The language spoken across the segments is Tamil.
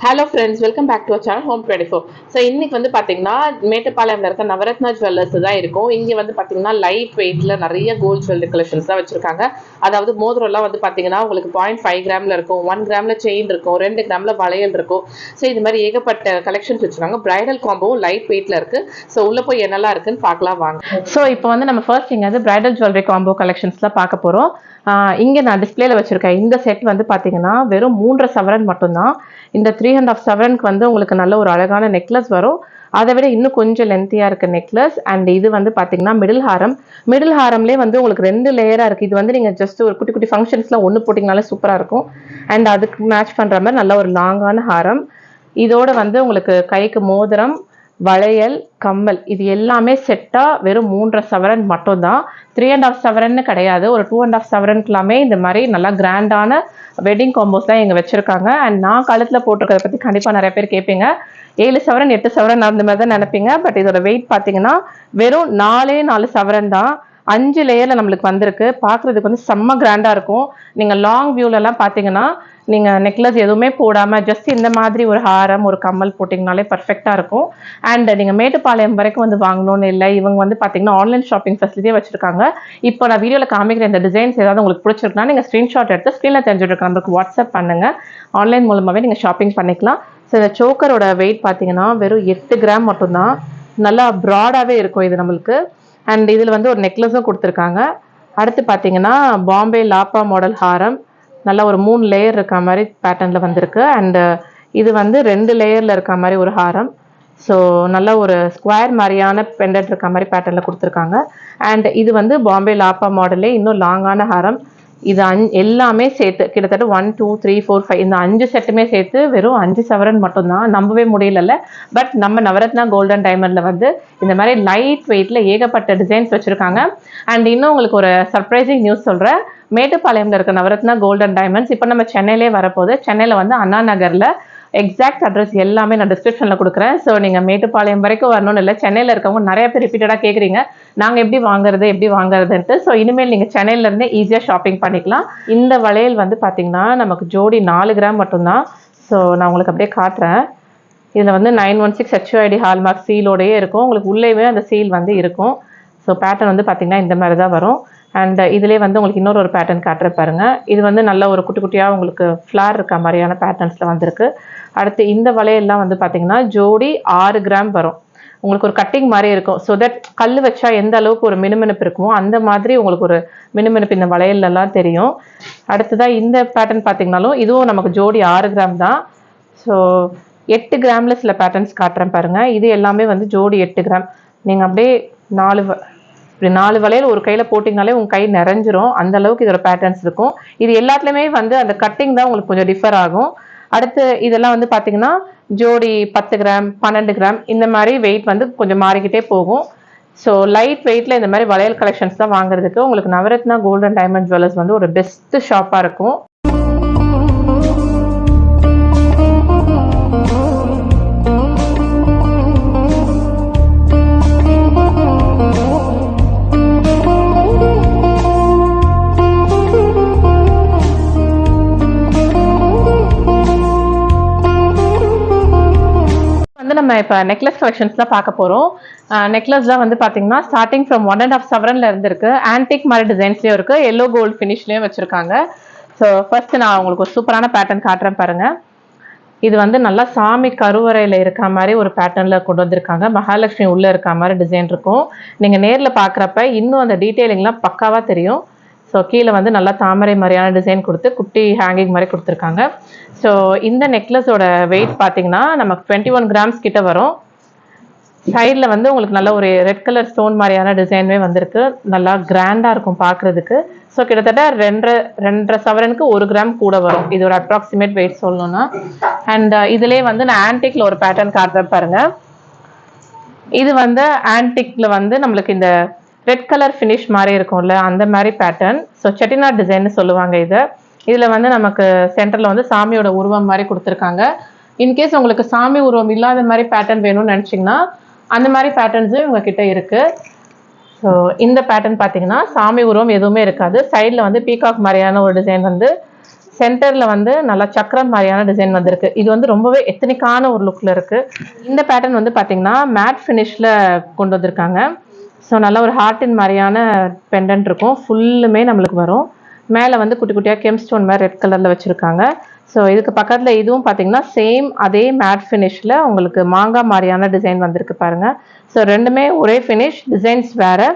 Hello friends, welcome back to our channel home 24. So இன்னைக்கு வந்து பார்த்தீங்கன்னா மேட்டுப்பாளையம்ல இருக்க நவரத்னா ஜுவல்லர்ஸ் தான் இருக்கும். இங்கே வந்து பார்த்தீங்கன்னா லைட் வெயிட்ல நிறைய கோல்ட் ஜுவல்லரி கலெக்ஷன்ஸ் தான் வச்சிருக்காங்க. அதாவது மோதிரம்லாம் வந்து பார்த்தீங்கன்னா உங்களுக்கு 0.5 கிராம்ல இருக்கும், 1 கிராம்ல செயின் இருக்கும், 2 கிராம்ல வளையல் இருக்கும். ஸோ இது மாதிரி ஏகப்பட்ட கலெக்ஷன்ஸ் வச்சிருக்காங்க. பிரைடல் காம்போவும் லைட் வெயிட்ல இருக்கு. ஸோ உள்ள போய் என்னெல்லாம் இருக்குன்னு பார்க்கலாம் வாங்க. ஸோ இப்போ வந்து நம்ம ஃபர்ஸ்ட் இங்கே வந்து பிரைடல் ஜுவல்லரி காம்போ கலெக்ஷன்ஸ்லாம் பார்க்க போகிறோம். இங்கே நான் டிஸ்பிளேல வச்சிருக்கேன். இந்த செட் வந்து பார்த்தீங்கன்னா வெறும் 3.5 சவரன் மட்டும்தான். இந்த 3.5 சவரனுக்கு வந்து உங்களுக்கு நல்ல ஒரு அழகான நெக்லஸ் வரும். அதை விட இன்னும் கொஞ்சம் லென்த்தியா இருக்க நெக்லஸ். அண்ட் இது வந்து பாத்தீங்கன்னா மிடில் ஹாரம்லேயே வந்து உங்களுக்கு 2 லேயரா இருக்கு. இது வந்து நீங்க ஜஸ்ட் ஒரு குட்டி குட்டி ஃபங்க்ஷன்ஸ்ல ஒன்று போட்டிங்கனாலே சூப்பரா இருக்கும். அண்ட் அதுக்கு மேட்ச் பண்ற மாதிரி நல்ல ஒரு லாங்கான ஹாரம். இதோட வந்து உங்களுக்கு கைக்கு மோதிரம், வளையல், கம்மல் இது எல்லாமே செட்டா வெறும் 3.5 சவரன் மட்டும்தான். 3.5 சவரன் கிடையாது. ஒரு 2.5 சவரனுக்குலாமே இந்த மாதிரி நல்லா கிராண்டான வெட்டிங் காம்போஸ் தான் இங்கே வச்சிருக்காங்க. அண்ட் நான் கழுத்தில் போட்டிருக்கிறத பற்றி கண்டிப்பாக நிறைய பேர் கேட்பீங்க. 7 சவரன் 8 சவரன் அந்த மாதிரி தான் நினைப்பீங்க. பட் இதோட வெயிட் பார்த்தீங்கன்னா வெறும் 4 சவரன் தான். 5 லேயர்ல நம்மளுக்கு வந்திருக்கு. பார்க்குறதுக்கு வந்து செம்ம கிராண்டாக இருக்கும். நீங்கள் லாங் வியூலெல்லாம் பார்த்தீங்கன்னா நீங்கள் நெக்லஸ் எதுவுமே போடாமல் ஜஸ்ட் இந்த மாதிரி ஒரு ஹாரம், ஒரு கம்மல் போட்டிங்கனாலே பர்ஃபெக்டாக இருக்கும். அண்ட் நீங்கள் மேட்டுப்பாளையம் வரைக்கும் வந்து வாங்கணும்னு இல்லை. இவங்க வந்து பார்த்தீங்கன்னா ஆன்லைன் ஷாப்பிங் ஃபெசிலிட்டியே வச்சிருக்காங்க. இப்போ நான் வீடியோவில் காமிக்கிற இந்த டிசைன்ஸ் ஏதாவது உங்களுக்கு பிடிச்சிருக்குன்னா நீங்கள் ஸ்க்ரீன்ஷாட் எடுத்து ஸ்க்ரீனில் தெரிஞ்சுட்டு நம்பருக்கு வாட்ஸ்அப் பண்ணுங்கள். ஆன்லைன் மூலமாகவே நீங்கள் ஷாப்பிங் பண்ணிக்கலாம். ஸோ இந்த சோக்கரோட வெயிட் பார்த்தீங்கன்னா வெறும் 8 கிராம் மட்டும்தான். நல்லா ப்ராடாகவே இருக்கும் இது நம்மளுக்கு. அண்ட் இதில் வந்து ஒரு நெக்லஸும் கொடுத்துருக்காங்க. அடுத்து பார்த்தீங்கன்னா பாம்பே லாப்பா மாடல் ஹாரம். நல்லா ஒரு 3 லேயர் இருக்க மாதிரி பேட்டர்னில் வந்திருக்கு. அண்டு இது வந்து 2 லேயரில் இருக்க மாதிரி ஒரு ஹாரம். ஸோ நல்ல ஒரு ஸ்கொயர் மாதிரியான பெண்டன்ட் இருக்க மாதிரி பேட்டர்னில் கொடுத்துருக்காங்க. அண்ட் இது வந்து பாம்பே லாப்பா மாடலே இன்னும் லாங்கான ஹாரம். இது எல்லாமே சேர்த்து கிட்டத்தட்ட 1 2 3 4 5 இந்த 5 செட்டுமே சேர்த்து வெறும் 5 சவரன் மட்டும்தான். நம்பவே முடியல. பட் நம்ம நவரத்னா கோல்டன் டைமண்ட்ல வந்து இந்த மாதிரி லைட் வெயிட்ல ஏகப்பட்ட டிசைன்ஸ் வச்சிருக்காங்க. அண்ட் இன்னும் உங்களுக்கு ஒரு சர்ப்ரைசிங் நியூஸ் சொல்றேன். மேட்டுப்பாளையம்ல இருக்க நவரத்னா கோல்டன் டைமண்ட்ஸ் இப்போ நம்ம சென்னையிலே வரப்போகுது. சென்னையில் வந்து அண்ணா நகர்ல எக்ஸாக்ட் அட்ரஸ் எல்லாமே நான் டிஸ்கிரிப்ஷனில் கொடுக்குறேன். ஸோ நீங்கள் மேட்டுப்பாளையம் வரைக்கும் வரணும்னு இல்லை. சென்னையில் இருக்கவங்க நிறைய பேர் ரிப்பீட்டடாக கேட்குறீங்க நாங்கள் எப்படி வாங்குறதுன்ட்டு. ஸோ இனிமேல் நீங்கள் சென்னையிலேருந்தே ஈஸியாக ஷாப்பிங் பண்ணிக்கலாம். இந்த வளையல் வந்து பார்த்தீங்கன்னா நமக்கு ஜோடி 4 கிராம் மட்டும்தான். ஸோ நான் உங்களுக்கு அப்படியே காட்டுறேன். இதில் வந்து 916 HUID ஹால்மார்க் சீலோடையே இருக்கும். உங்களுக்கு உள்ளேவே அந்த சீல் வந்து இருக்கும். ஸோ பேட்டர்ன் வந்து பார்த்தீங்கன்னா இந்த மாதிரி தான் வரும். அண்ட் இதிலே வந்து உங்களுக்கு இன்னொரு பேட்டர்ன் காட்டுற பாருங்க. இது வந்து நல்ல ஒரு குட்டி குட்டியாக உங்களுக்கு ஃப்ளார் இருக்க மாதிரியான பேட்டர்ன்ஸில் வந்திருக்கு. அடுத்து இந்த வளையல்லாம் வந்து பார்த்தீங்கன்னா ஜோடி 6 கிராம் வரும். உங்களுக்கு ஒரு கட்டிங் மாதிரி இருக்கும். ஸோ தட் கல் வச்சா எந்த அளவுக்கு ஒரு மினுமினுப்பு இருக்குமோ அந்த மாதிரி உங்களுக்கு ஒரு மினுமினுப்பு இந்த வளையல்லாம் தெரியும். அடுத்ததாக இந்த பேட்டர்ன் பார்த்தீங்கன்னாலும் இதுவும் நமக்கு ஜோடி 6 கிராம் தான். ஸோ 8 கிராம்ல சில பேட்டர்ன்ஸ் காட்டுறேன் பாருங்க. இது எல்லாமே வந்து ஜோடி 8 கிராம். நீங்கள் அப்படியே 4 வளையல் ஒரு கையில் போட்டிங்கனாலே உங்கள் கை நிறைஞ்சிரும். அந்த அளவுக்கு இதோட பேட்டர்ன்ஸ் இருக்கும். இது எல்லாத்துலேயுமே வந்து அந்த கட்டிங் தான் உங்களுக்கு கொஞ்சம் டிஃபர் ஆகும். அடுத்து இதெல்லாம் வந்து பார்த்தீங்கன்னா ஜோடி 10 கிராம் 12 கிராம் இந்த மாதிரி வெயிட் வந்து கொஞ்சம் மாறிக்கிட்டே போகும். ஸோ லைட் வெயிட்ல இந்த மாதிரி வளையல் கலெக்ஷன்ஸ் தான் வாங்குறதுக்கு உங்களுக்கு நவரத்னா கோல்டன் டைமண்ட் ஜுவல்லர்ஸ் வந்து ஒரு பெஸ்ட் ஷாப்பாக இருக்கும். நம்ம இப்போ நெக்லஸ் கலெக்ஷன்ஸ் தான் பார்க்க போகிறோம். நெக்லஸ்லாம் வந்து பார்த்தீங்கன்னா ஸ்டார்டிங் ஃப்ரம் 1.5 சவரன்ல இருந்துருக்கு. ஆன்டிக் மாதிரி டிசைன்ஸ்லேயும் இருக்கு, எல்லோ கோல்டு ஃபினிஷ்லேயும் வச்சிருக்காங்க. ஸோ ஃபர்ஸ்ட் நான் உங்களுக்கு ஒரு சூப்பரான பேட்டர்ன் காட்டுறேன் பாருங்க. இது வந்து நல்லா சாமி கருவறையில் இருக்க மாதிரி ஒரு பேட்டர்னில் கொண்டு வந்திருக்காங்க. மகாலட்சுமி உள்ளே இருக்க மாதிரி டிசைன் இருக்கும். நீங்கள் நேரில் பார்க்குறப்ப இன்னும் அந்த டீட்டெயிலிங்லாம் பக்காவாக தெரியும். ஸோ கீழே வந்து நல்லா தாமரை மாதிரியான டிசைன் கொடுத்து குட்டி ஹேங்கிங் மாதிரி கொடுத்துருக்காங்க. ஸோ இந்த நெக்லஸோட வெயிட் பார்த்தீங்கன்னா நமக்கு 21 கிராம்ஸ் கிட்ட வரும். சைடில் வந்து உங்களுக்கு நல்ல ஒரு ரெட் கலர் ஸ்டோன் மாதிரியான டிசைனுமே வந்திருக்கு. நல்லா கிராண்டாக இருக்கும் பார்க்குறதுக்கு. ஸோ கிட்டத்தட்ட 2.5 சவரனுக்கு 1 கிராம் கூட வரும். இதோட அப்ராக்சிமேட் வெயிட் சொல்லணும்னா. அண்ட் இதுலேயே வந்து நான் ஆன்டிக்ல ஒரு பேட்டர்ன் காட்டுறேன் பாருங்க. இது வந்து ஆன்டிக்ல வந்து நம்மளுக்கு இந்த ரெட் கலர் ஃபினிஷ் மாதிரி இருக்கும்ல அந்த மாதிரி பேட்டர்ன். ஸோ செட்டிநாட் டிசைன்னு சொல்லுவாங்க இதை. இதில் வந்து நமக்கு சென்டரில் வந்து சாமியோட உருவம் மாதிரி கொடுத்துருக்காங்க. இன்கேஸ் உங்களுக்கு சாமி உருவம் இல்லாத மாதிரி பேட்டர்ன் வேணும்னு நினச்சிங்கன்னா அந்த மாதிரி பேட்டர்ன்ஸும் உங்ககிட்ட இருக்குது. ஸோ இந்த பேட்டர்ன் பார்த்தீங்கன்னா சாமி உருவம் எதுவுமே இருக்காது. சைடில் வந்து பீகாக் மாதிரியான ஒரு டிசைன் வந்து சென்டர்ல வந்து நல்லா சக்கரம் மாதிரியான டிசைன் வந்திருக்கு. இது வந்து ரொம்பவே எத்தனிக்கான ஒரு லுக்ல இருக்கு. இந்த பேட்டர்ன் வந்து பாத்தீங்கன்னா மேட் ஃபினிஷ்ல கொண்டு வந்திருக்காங்க. ஸோ நல்ல ஒரு ஹார்ட்டின் மாதிரியான பெண்டன்ட் இருக்கும். ஃபுல்லுமே நம்மளுக்கு வரும். மேலே வந்து குட்டி குட்டியாக கெம் ஸ்டோன் மாதிரி ரெட் கலரில் வச்சுருக்காங்க. ஸோ இதுக்கு பக்கத்தில் இதுவும் பார்த்தீங்கன்னா சேம் அதே மேட் ஃபினிஷில் உங்களுக்கு மாங்காய் மாதிரியான டிசைன் வந்திருக்கு பாருங்கள். ஸோ ரெண்டுமே ஒரே ஃபினிஷ், டிசைன்ஸ் வேறு.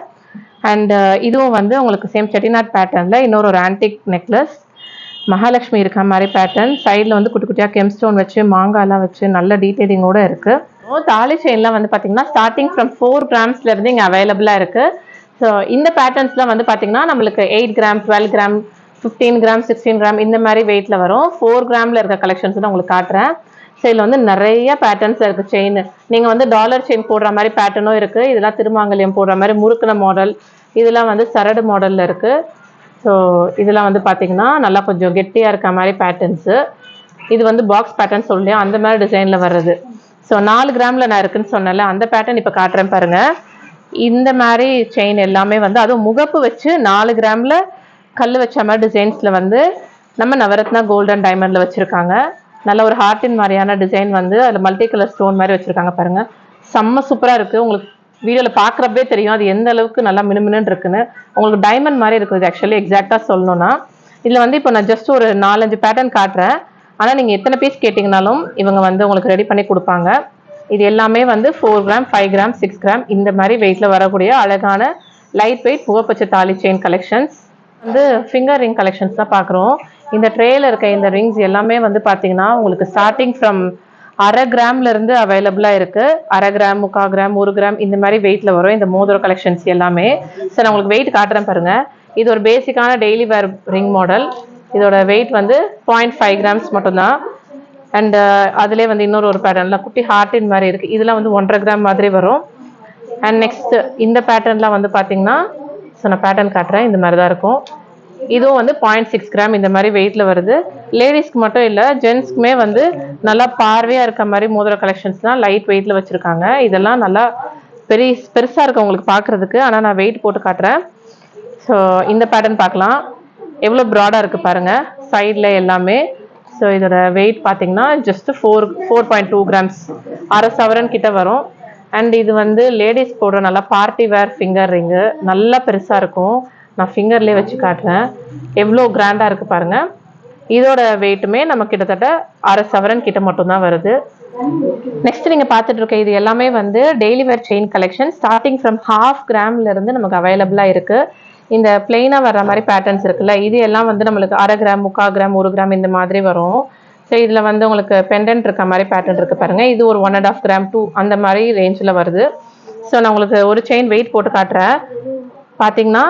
அண்ட் இதுவும் வந்து உங்களுக்கு சேம் செட்டிநாட் பேட்டர்னில் இன்னொரு ஒரு ஆன்டிக் நெக்லஸ், மகாலட்சுமி இருக்க மாதிரி பேட்டர்ன். சைடில் வந்து குட்டி குட்டியாக கெம் ஸ்டோன் வச்சு மாங்காய்லாம் வச்சு நல்ல டீட்டெயிலிங்கோடு இருக்குது. தாலி செயின்லாம் வந்து பார்த்தீங்கன்னா ஸ்டார்டிங் ஃப்ரம் 4 கிராம்ஸ்லேருந்து இங்கே அவைலபிளாக இருக்குது. ஸோ இந்த பேட்டர்ன்ஸ்லாம் வந்து பார்த்தீங்கன்னா நம்மளுக்கு 8 கிராம், 12 கிராம், 15 கிராம், 16 கிராம் இந்த மாதிரி வெயிட்டில் வரும். 4 கிராமில் இருக்க கலெக்ஷன்ஸ் தான் உங்களுக்கு காட்டுறேன். ஸோ இதில் வந்து நிறைய பேட்டர்ன்ஸ் இருக்குது. செயின் நீங்கள் வந்து டாலர் செயின் போடுற மாதிரி பேட்டர்னும் இருக்குது. இதெல்லாம் திருமாங்கல்யம் போடுற மாதிரி முறுக்கின மாடல், இதெல்லாம் வந்து சரடு மாடலில் இருக்குது. ஸோ இதெல்லாம் வந்து பார்த்தீங்கன்னா நல்லா கொஞ்சம் கெட்டியாக இருக்க மாதிரி பேட்டர்ன்ஸு. இது வந்து பாக்ஸ் பேட்டர்ன் சொல்லியா அந்த மாதிரி டிசைனில் வர்றது. ஸோ 4 கிராமில் நான் இருக்குன்னு சொன்னேன்ல, அந்த பேட்டர்ன் இப்போ காட்டுறேன் பாருங்கள். இந்த மாதிரி செயின் எல்லாமே வந்து அதுவும் முகப்பு வச்சு 4 கிராமில் கல் வச்ச மாதிரி டிசைன்ஸில் வந்து நம்ம நவரத்னா கோல்டன் டைமண்டில் வச்சுருக்காங்க. நல்ல ஒரு ஹார்ட்டின் மாதிரியான டிசைன் வந்து அதில் மல்டி கலர் ஸ்டோன் மாதிரி வச்சுருக்காங்க பாருங்கள். செம்ம சூப்பராக இருக்குது. உங்களுக்கு வீடியோவில் பார்க்குறப்பே தெரியும் அது எந்த அளவுக்கு நல்லா மினுமினுன்னு இருக்குன்னு. உங்களுக்கு டைமண்ட் மாதிரி இருக்குது ஆக்சுவலி எக்ஸாக்டாக சொல்லணும்னா. இதில் வந்து இப்போ நான் ஜஸ்ட் ஒரு 4-5 பேட்டர்ன் காட்டுறேன். ஆனால் நீங்கள் எத்தனை பீஸ் கேட்டிங்கனாலும் இவங்க வந்து உங்களுக்கு ரெடி பண்ணி கொடுப்பாங்க. இது எல்லாமே வந்து 4 கிராம், 5 கிராம், 6 கிராம் இந்த மாதிரி வெயிட்டில் வரக்கூடிய அழகான லைட் வெயிட் முகப்பச்சை தாலி செயின் கலெக்ஷன்ஸ். வந்து ஃபிங்கர் ரிங் கலெக்ஷன்ஸ் தான் பார்க்குறோம். இந்த ட்ரேயில் இருக்க இந்த ரிங்ஸ் எல்லாமே வந்து பார்த்தீங்கன்னா உங்களுக்கு ஸ்டார்டிங் ஃப்ரம் 1/2 கிராம்லேருந்து அவைலபிளாக இருக்குது. 1/2 கிராம், 3/4 கிராம், 1 கிராம் இந்த மாதிரி வெயிட்டில் வரும் இந்த மோதிர கலெக்ஷன்ஸ் எல்லாமே. சார் நான் உங்களுக்கு வெயிட் காட்டுறேன் பாருங்கள். இது ஒரு பேசிக்கான டெய்லி வேர் ரிங் மாடல். இதோட வெயிட் வந்து 0.5 கிராம்ஸ் மட்டும்தான். அண்ட் அதிலே வந்து இன்னொரு ஒரு பேட்டர்னில் குட்டி ஹார்ட்டின் மாதிரி இருக்குது. இதெல்லாம் வந்து 1.5 கிராம் மாதிரி வரும். அண்ட் நெக்ஸ்ட் இந்த பேட்டர்ன்லாம் வந்து பார்த்தீங்கன்னா ஸோ நான் பேட்டர்ன் காட்டுறேன். இந்த மாதிரி தான் இருக்கும். இதுவும் வந்து 0.6 கிராம் இந்த மாதிரி வெயிட்டில் வருது. லேடிஸ்க்கு மட்டும் இல்லை, ஜென்ஸ்க்குமே வந்து நல்லா பார்வையாக இருக்க மாதிரி மோதிர கலெக்ஷன்ஸ் தான் லைட் வெயிட்டில் வச்சுருக்காங்க. இதெல்லாம் நல்லா பெருசாக இருக்குது உங்களுக்கு பார்க்குறதுக்கு. ஆனால் நான் வெயிட் போட்டு காட்டுறேன். ஸோ இந்த பேட்டர்ன் பார்க்கலாம். எவ்வளோ ப்ராடாக இருக்குது பாருங்கள் சைடில் எல்லாமே. ஸோ இதோட வெயிட் பார்த்தீங்கன்னா ஜஸ்ட் 4.2 கிராம்ஸ், 1/2 சவரன் கிட்ட வரும். அண்ட் இது வந்து லேடிஸ் போடுற நல்லா பார்ட்டி வேர் ஃபிங்கர் ரிங்கு, நல்லா பெருசாக இருக்கும். நான் ஃபிங்கர்லேயே வச்சு காட்டுறேன் எவ்வளோ கிராண்டாக இருக்குது பாருங்கள். இதோட வெயிட்டுமே நம்ம கிட்டத்தட்ட 1/2 சவரன் கிட்ட மட்டும்தான் வருது. நெக்ஸ்ட் நீங்கள் பார்த்துட்டு இருக்க இது எல்லாமே வந்து daily where chain collection. Starting from 1/2 கிராம்லேருந்து நமக்கு அவைலபிளாக இருக்குது. இந்த பிளெயினாக வர்ற மாதிரி பேட்டர்ன்ஸ் இருக்குல்ல, இது எல்லாம் வந்து நம்மளுக்கு 1/2 கிராம், 3/4 கிராம், 1 கிராம் இந்த மாதிரி வரும். ஸோ இதில் வந்து உங்களுக்கு பெண்டன்ட் இருக்க மாதிரி பேட்டர்ன் இருக்குது பாருங்கள். இது ஒரு 1.5 கிராம் 2 அந்த மாதிரி ரேஞ்சில் வருது. ஸோ நான் உங்களுக்கு ஒரு செயின் வெயிட் போட்டு காட்டுறேன். பார்த்தீங்கன்னா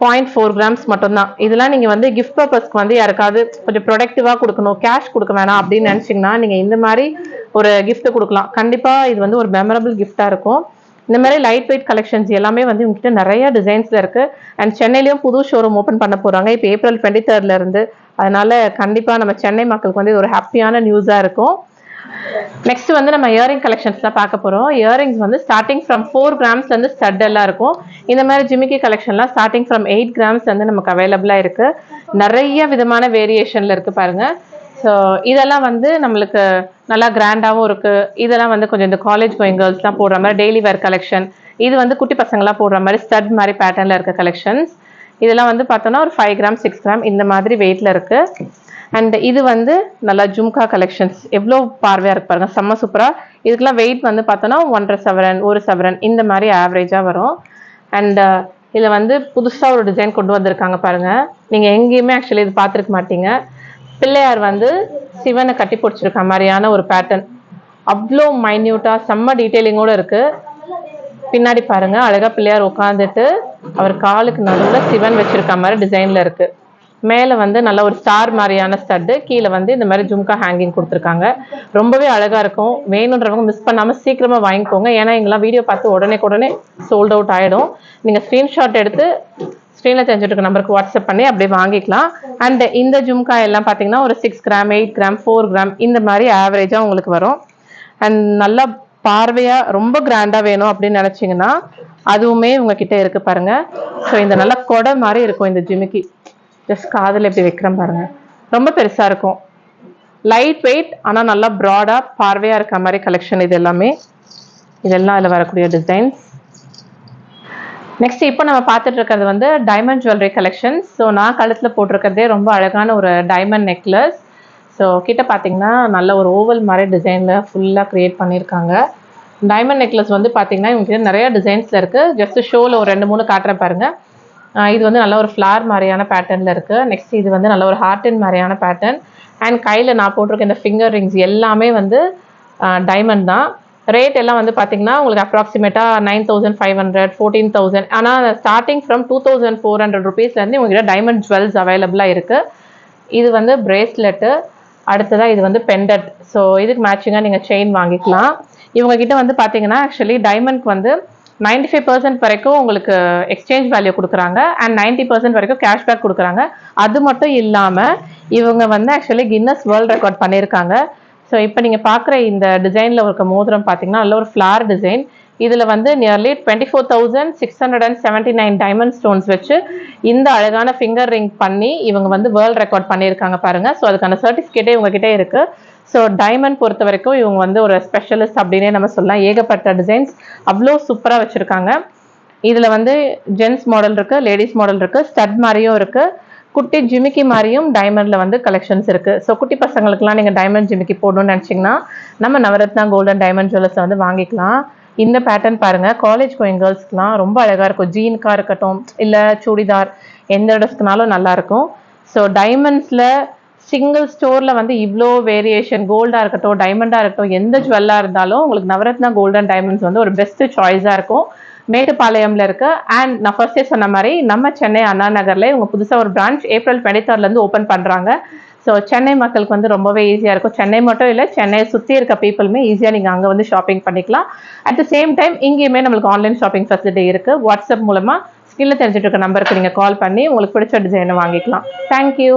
0.4 கிராம்ஸ் மட்டும்தான். இதெல்லாம் நீங்கள் வந்து கிஃப்ட் பர்பஸ்க்கு வந்து யாருக்காவது கொஞ்சம் ப்ரொடக்டிவாக கொடுக்கணும், கேஷ் கொடுக்க வேணாம் அப்படின்னு நினச்சிங்கன்னா நீங்கள் இந்த மாதிரி ஒரு கிஃப்ட் கொடுக்கலாம். கண்டிப்பாக இது வந்து ஒரு மெமரபிள் கிஃப்டாக இருக்கும். இந்த மாதிரி லைட் வெயிட் கலெக்ஷன்ஸ் எல்லாமே வந்து உங்ககிட்ட நிறைய டிசைன்ஸில் இருக்குது. அண்ட் சென்னையிலையும் புது ஷோரூம் ஓப்பன் பண்ண போகிறாங்க இப்போ April 23 அதனால கண்டிப்பாக நம்ம சென்னை மக்களுக்கு வந்து இது ஒரு ஹாப்பியான நியூஸாக இருக்கும். நெக்ஸ்ட் வந்து நம்ம இயரிங் கலெக்ஷன்ஸ் தான் பார்க்க போகிறோம். இயரிங்ஸ் வந்து ஸ்டார்டிங் ஃப்ரம் 4 கிராம்ஸ் வந்து ஸ்டட் எல்லாம் இருக்கும். இந்த மாதிரி ஜிமிக்கி கலெக்ஷன்லாம் ஸ்டார்டிங் ஃப்ரம் 8 கிராம்ஸ் வந்து நமக்கு அவைலபிளாக இருக்குது. நிறைய விதமான வேரியேஷனில் இருக்குது பாருங்கள். ஸோ இதெல்லாம் வந்து நம்மளுக்கு நல்லா கிராண்டாகவும் இருக்குது. இதெல்லாம் வந்து கொஞ்சம் இந்த காலேஜ் கோயிங் கேர்ள்ஸ்லாம் போடுற மாதிரி டெய்லி வேர் கலெக்ஷன். இது வந்து குட்டி பசங்களாம் போடுற மாதிரி ஸ்டட் மாதிரி பேட்டர்னில் இருக்க கலெக்ஷன்ஸ். இதெல்லாம் வந்து பார்த்தோன்னா ஒரு 5 கிராம், 6 கிராம் இந்த மாதிரி வெயிட்டில் இருக்குது. அண்ட் இது வந்து நல்லா ஜும்கா கலெக்ஷன்ஸ் எவ்வளோ பார்வையாக இருக்கு பாருங்கள், செம்ம சூப்பராக. இதுக்கெல்லாம் வெயிட் வந்து பார்த்தோன்னா 1.5 சவரன், 1 சவரன் இந்த மாதிரி ஆவரேஜாக வரும். அண்ட் இதில் வந்து புதுசாக ஒரு டிசைன் கொண்டு வந்திருக்காங்க பாருங்கள். நீங்கள் எங்கேயுமே ஆக்சுவலி இது பார்த்துருக்க மாட்டீங்க. பிள்ளையார் வந்து சிவனை கட்டி பிடிச்சிருக்க மாதிரியான ஒரு பேட்டர்ன், அவ்வளோ மைன்யூட்டாக செம்ம டீட்டெயிலிங்கோடு இருக்குது. பின்னாடி பாருங்கள் அழகாக பிள்ளையார் உட்காந்துட்டு அவர் காலுக்கு நடுவில் சிவன் வச்சுருக்க மாதிரி டிசைனில் இருக்குது. மேலே வந்து நல்ல ஒரு ஸ்டார் மாதிரியான ஸ்டட்டு, கீழே வந்து இந்த மாதிரி ஜும்கா ஹேங்கிங் கொடுத்துருக்காங்க. ரொம்பவே அழகாக இருக்கும். வேணுன்றவங்க மிஸ் பண்ணாமல் சீக்கிரமாக வாங்கிக்கோங்க. ஏன்னா எங்கெல்லாம் வீடியோ பார்த்து உடனே சோல்ட் அவுட் ஆகிடும். நீங்கள் ஸ்க்ரீன்ஷாட் எடுத்து ஸ்க்ரீனில் தெரிஞ்சுட்டு இருக்க நம்பருக்கு வாட்ஸ்அப் பண்ணி அப்படியே வாங்கிக்கலாம். அண்ட் இந்த ஜும்கா எல்லாம் பார்த்தீங்கன்னா ஒரு 6 கிராம், 8 கிராம், 4 கிராம் இந்த மாதிரி ஆவரேஜாக உங்களுக்கு வரும். அண்ட் நல்லா பார்வையாக ரொம்ப கிராண்டாக வேணும் அப்படின்னு நினச்சிங்கன்னா அதுவுமே உங்ககிட்ட இருக்கு பாருங்கள். ஸோ இந்த நல்லா கொடை மாதிரி இருக்கும் இந்த ஜிமிக்கி. ஜஸ்ட் காதில் எப்படி வைக்கிறேன் பாருங்கள், ரொம்ப பெருசா இருக்கும். லைட் வெயிட் ஆனால் நல்லா ப்ராடா பார்வையா இருக்க மாதிரி கலெக்ஷன் இது எல்லாமே. இதெல்லாம் அதில் வரக்கூடிய டிசைன்ஸ். நெக்ஸ்ட் இப்போ நம்ம பார்த்துட்டு இருக்கிறது வந்து டைமண்ட் ஜுவல்லரி கலெக்ஷன்ஸ். ஸோ நான் கழுத்தில் போட்டிருக்கிறதே ரொம்ப அழகான ஒரு டைமண்ட் நெக்லஸ். ஸோ கிட்ட பார்த்தீங்கன்னா நல்ல ஒரு ஓவல் மாதிரி டிசைனில் ஃபுல்லாக க்ரியேட் பண்ணியிருக்காங்க. டைமண்ட் நெக்லஸ் வந்து பார்த்தீங்கன்னா இவங்க நிறைய டிசைன்ஸில் இருக்குது. ஜஸ்ட் ஷோவில் ஒரு 2-3 காட்டுறேன் பாருங்கள். இது வந்து நல்ல ஒரு ஃப்ளார் மாதிரியான பேட்டர்னில் இருக்குது. நெக்ஸ்ட் இது வந்து நல்ல ஒரு ஹார்டின் மாதிரியான பேட்டர்ன். அண்ட் கையில் நான் போட்டிருக்க இந்த ஃபிங்கர் ரிங்ஸ் எல்லாமே வந்து டைமண்ட் தான். ரேட் எல்லாம் வந்து பார்த்தீங்கன்னா உங்களுக்கு அப்ராக்சிமேட்டாக 9,500, 14,000. ஆனால் ஸ்டார்டிங் ஃப்ரம் 2,400 ருபீஸ்லேருந்து உங்கள்கிட்ட டைமண்ட் ஜுவல்ஸ் அவைலபிளாக இருக்குது. இது வந்து பிரேஸ்லெட்டு. அடுத்ததாக இது வந்து பெண்டட். ஸோ இதுக்கு மேட்சிங்காக நீங்கள் செயின் வாங்கிக்கலாம். இவங்ககிட்ட வந்து பார்த்தீங்கன்னா ஆக்சுவலி டைமண்ட்க்கு வந்து 95% வரைக்கும் உங்களுக்கு எக்ஸ்சேஞ்ச் வேல்யூ கொடுக்குறாங்க. அண்ட் 90% வரைக்கும் கேஷ்பேக் கொடுக்குறாங்க. அது மட்டும் இல்லாமல் இவங்க வந்து ஆக்சுவலி கின்னஸ் வேர்ல்ட் ரெக்கார்ட் பண்ணியிருக்காங்க. ஸோ இப்போ நீங்கள் பார்க்குற இந்த டிசைனில் இருக்க மோதிரம் பார்த்தீங்கன்னா நல்ல ஒரு ஃப்ளார் டிசைன். இதில் வந்து நியர்லி 24,679 டைமண்ட் ஸ்டோன்ஸ் வச்சு இந்த அழகான ஃபிங்கர் ரிங் பண்ணி இவங்க வந்து வேர்ல்ட் ரெக்கார்ட் பண்ணியிருக்காங்க பாருங்கள். ஸோ அதுக்கான சர்டிஃபிகேட்டே இவங்ககிட்ட இருக்குது. ஸோ டைமண்ட் பொறுத்த வரைக்கும் இவங்க வந்து ஒரு ஸ்பெஷலிஸ்ட் அப்படின்னே நம்ம சொல்லலாம். ஏகப்பட்ட டிசைன்ஸ் அவ்வளோ சூப்பராக வச்சுருக்காங்க. இதில் வந்து ஜென்ஸ் மாடல் இருக்குது, லேடிஸ் மாடல் இருக்குது, ஸ்டட் மாதிரியும் இருக்குது, குட்டி ஜிமிக்கி மாதிரியும் டைமண்டில் வந்து கலெக்ஷன்ஸ் இருக்குது. ஸோ குட்டி பசங்களுக்குலாம் நீங்கள் டைமண்ட் ஜிமிக்கி போடணும்னு நினச்சிங்கன்னா நம்ம நவரத்னா கோல்டன் டைமண்ட் ஜுவல்லர்ஸை வந்து வாங்கிக்கலாம். இந்த பேட்டர்ன் பாருங்கள், காலேஜ் கோயிங் கேர்ள்ஸ்க்குலாம் ரொம்ப அழகாக இருக்கும். ஜீன்காக இருக்கட்டும் இல்லை சுடிதார் எந்த ட்ரெஸ்க்குனாலும் நல்லாயிருக்கும். ஸோ டைமண்ட்ஸில் சிங்கிள் ஸ்டோரில் வந்து இவ்வளோ வேரியேஷன், கோல்டாக இருக்கட்டும் டைமண்டாக இருக்கட்டும் எந்த ஜுவல்லாக இருந்தாலும் உங்களுக்கு நவரத்னா கோல்டன் டைமண்ட்ஸ் வந்து ஒரு பெஸ்ட்டு சாய்ஸாக இருக்கும். மேட்டுப்பாளையம்ல இருக்கு. அண்ட் நான் ஃபர்ஸ்டே சொன்ன மாதிரி நம்ம சென்னை அண்ணா நகர்ல இவங்க புதுசாக ஒரு பிரான்ச் April 23 ஓப்பன் பண்ணுறாங்க. ஸோ சென்னை மக்களுக்கு வந்து ரொம்பவே ஈஸியாக இருக்கும். சென்னை மட்டும் இல்லை, சென்னையை சுற்றி இருக்க பீப்புளுமே ஈஸியாக நீங்கள் அங்கே வந்து ஷாப்பிங் பண்ணிக்கலாம். அட் த சேம் டைம் இங்கேயுமே நம்மளுக்கு ஆன்லைன் ஷாப்பிங் ஃபெசிலிட்டி இருக்குது. வாட்ஸ்அப் மூலமாக ஸ்கில்ல தெரிஞ்சுட்டு இருக்க நம்பருக்கு நீங்கள் கால் பண்ணி உங்களுக்கு பிடிச்ச டிசைனை வாங்கிக்கலாம். தேங்க்யூ.